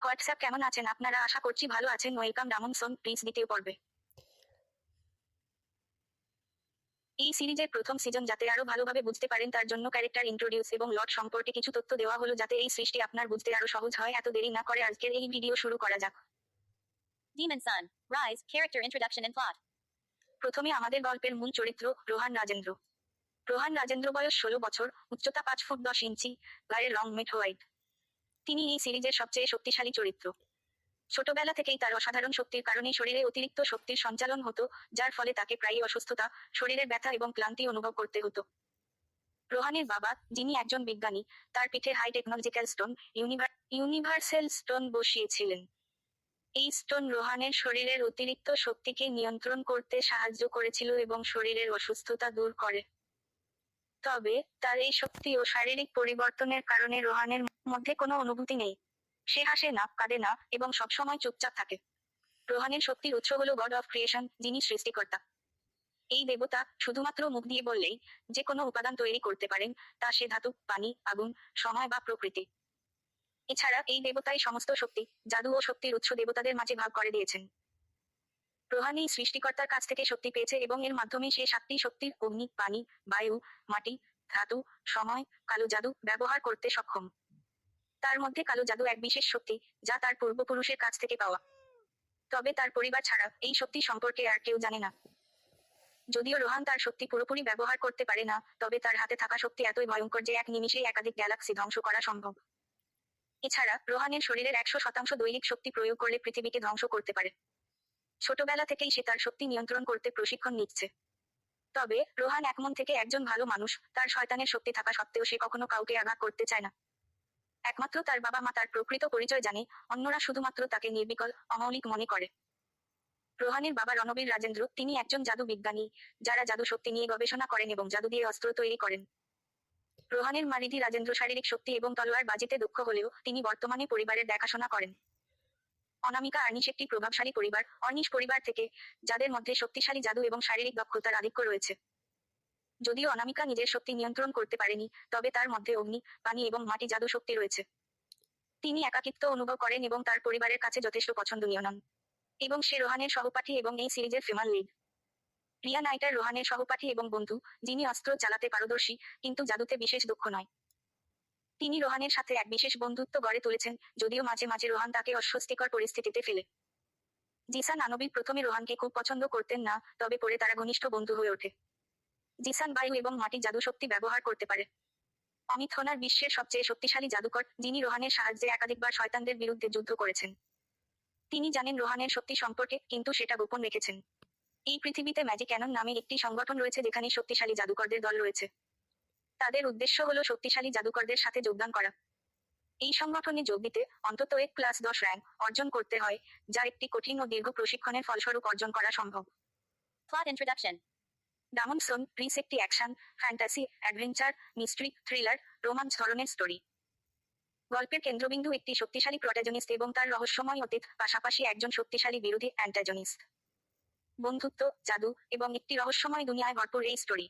WhatsApp কেমন আছেন আপনারা? আশা করছি ভালো আছেন। ওয়েলকাম ডামনসন প্রিন্স দ্বিতীয় পর্বে। এই সিরিজের প্রথম সিজন যাতে আরো ভালোভাবে বুঝতে পারেন তার জন্য ক্যারেক্টার ইন্ট্রোডিউস এবং লট সম্পর্কে কিছু তথ্য দেওয়া হলো যাতে এই সৃষ্টি আপনার বুঝতে আরো সহজ হয়। এত দেরি না করে আজকের এই ভিডিও শুরু করা যাক। Demon Son. Rise, character introduction and plot. প্রথমে আমাদের গল্পের মূল চরিত্র রোহান রাজেন্দ্র। রোহান রাজেন্দ্র বয়স 16 বছর, উচ্চতা 5 ফুট 10 ইঞ্চি, গায়ের রং মেট হোয়াইট। তিনি এই সিরিজের সবচেয়ে শক্তিশালী চরিত্র। ছোটবেলা থেকেই তার অসাধারণ শক্তির কারণে শরীরে অতিরিক্ত শক্তির সঞ্চালন হতো, যার ফলে তাকে প্রায়ই অসুস্থতা, শরীরের ব্যথা এবং ক্লান্তি অনুভব করতে হতো। রোহানের বাবা, যিনি একজন বিজ্ঞানী, তার পিঠে high technological stone, universal stone বসিয়েছিলেন। এই স্টোন রোহানের শরীরের অতিরিক্ত শক্তিকে নিয়ন্ত্রণ করতে সাহায্য করেছিল এবং শরীরের অসুস্থতা দূর করে। তবে তার এই শক্তি ও শারীরিক পরিবর্তনের কারণে রোহানের মধ্যে কোনো অনুভূতি নেই। সে হাসে না, কাঁদে না এবং সবসময় চুপচাপ থাকে। রোহানের শক্তির উৎস হলো গড অফ ক্রিয়েশন, যিনি সৃষ্টিকর্তা। এই দেবতা শুধুমাত্র মুখ দিয়ে বললেই যে কোনো উপাদান তৈরি করতে পারেন, তা সে ধাতু, পানি, আগুন, সময় বা প্রকৃতি। এছাড়া এই দেবতাই সমস্ত শক্তি, জাদু ও শক্তির উৎস দেবতাদের মাঝে ভাগ করে দিয়েছেন। রোহান এই সৃষ্টিকর্তার কাছ থেকে শক্তি পেয়েছে এবং এর মাধ্যমে সে 7টি শক্তির অগ্নি, পানি, বায়ু, মাটি, ধাতু, সময়, কালো জাদু ব্যবহার করতে সক্ষম। তার মধ্যে কালো জাদু এক বিশেষ শক্তি, যা তার পূর্বপুরুষের কাছ থেকে পাওয়া। তবে তার পরিবার ছাড়া এই শক্তি সম্পর্কে আর কেউ জানে না। যদিও রোহান তার শক্তি পুরোপুরি ব্যবহার করতে পারে না, তবে তার হাতে থাকা শক্তি এতই ভয়ঙ্কর যে এক নিমিষেই একাধিক গ্যালাক্সি ধ্বংস করা সম্ভব। এছাড়া রোহানের শরীরের 100% দৈহিক শক্তি প্রয়োগ করলে পৃথিবীকে ধ্বংস করতে পারে। ছোটবেলা থেকেই সে তার শক্তি নিয়ন্ত্রণ করতে প্রশিক্ষণ নিচ্ছে। তবে রোহান এক মন থেকে একজন ভালো মানুষ, তার শয়তানের শক্তি থাকা সত্ত্বেও সে কখনো কাউকে আঘাত করতে চায় না। একমাত্র তার বাবা মা তার প্রকৃত পরিচয় জানে, অন্যরা শুধুমাত্র তাকে নির্বিকল, অমৌলিক মনে করে। রোহানের বাবা রণবীর রাজেন্দ্র, তিনি একজন জাদু বিজ্ঞানী, যারা জাদু শক্তি নিয়ে গবেষণা করেন এবং জাদু দিয়ে অস্ত্র তৈরি করেন। রোহানের মা রিধি রাজেন্দ্র শারীরিক শক্তি এবং তলোয়ার বাজিতে দক্ষ হলেও তিনি বর্তমানে পরিবারের দেখাশোনা করেন। অনামিকা আর্নিশ একটি প্রভাবশালী পরিবার, অর্নিশ পরিবার থেকে, যাদের মধ্যে শক্তিশালী জাদু এবং শারীরিক দক্ষতার আধিক্য রয়েছে। যদিও অনামিকা নিজের শক্তি নিয়ন্ত্রণ করতে পারেনি, তবে তার মধ্যে অগ্নি, পানি এবং মাটি জাদু শক্তি রয়েছে। তিনি একাকিত্ব অনুভব করেন এবং তার পরিবারের কাছে যথেষ্ট পছন্দনীয় নন। এবং সে রোহানের সহপাঠী এবং এই সিরিজের ফিমেল লিড। রিয়া নাইটার রোহানের সহপাঠী এবং বন্ধু, যিনি অস্ত্র চালাতে পারদর্শী, কিন্তু জাদুতে বিশেষ দক্ষ নয়। তিনি রোহানের সাথে এক বিশেষ বন্ধুত্ব গড়ে তুলেছেন, যদিও মাঝে মাঝে রোহান তাকে অস্বস্তিকর পরিস্থিতিতে ফেলে। জিসান আনবিক প্রথমে রোহানকে খুব পছন্দ করতেন না, তবে পরে তারা ঘনিষ্ঠ বন্ধু হয়ে ওঠে। জিসান বায়ু এবং মাটি জাদু শক্তি ব্যবহার করতে পারে। অমিত হোনার বিশ্বের সবচেয়ে শক্তিশালী জাদুকর, যিনি রোহানের সাহায্যে একাধিকবার শয়তানদের বিরুদ্ধে যুদ্ধ করেছেন। তিনি জানেন রোহানের শক্তি সম্পর্কে, কিন্তু সেটা গোপন রেখেছেন। এই পৃথিবীতে ম্যাজিক ক্যানন নামে একটি সংগঠন রয়েছে যেখানে শক্তিশালী জাদুকরদের দল রয়েছে। তাদের উদ্দেশ্য হলো শক্তিশালী জাদুকরদের সাথে যোগদান করা। এই সংগঠনে যোগ দিতে অন্তত +10 র্যাঙ্ক অর্জন করতে হয়, যা একটি কঠিন ও দীর্ঘ প্রশিক্ষণের ফলস্বরূপ অর্জন করা সম্ভব। Plot introduction. ডামনসন প্রিন্স একটি action, fantasy, adventure, mystery, thriller, romance ধরনের স্টোরি। গল্পের কেন্দ্রবিন্দু একটি শক্তিশালী প্রোটাগনিস্ট এবং তার রহস্যময় অতীত, পাশাপাশি একজন শক্তিশালী বিরোধী অ্যান্টাগনিস্ট। বন্ধুত্ব, জাদু এবং একটি রহস্যময় দুনিয়ায় ভরপুর এই স্টোরি।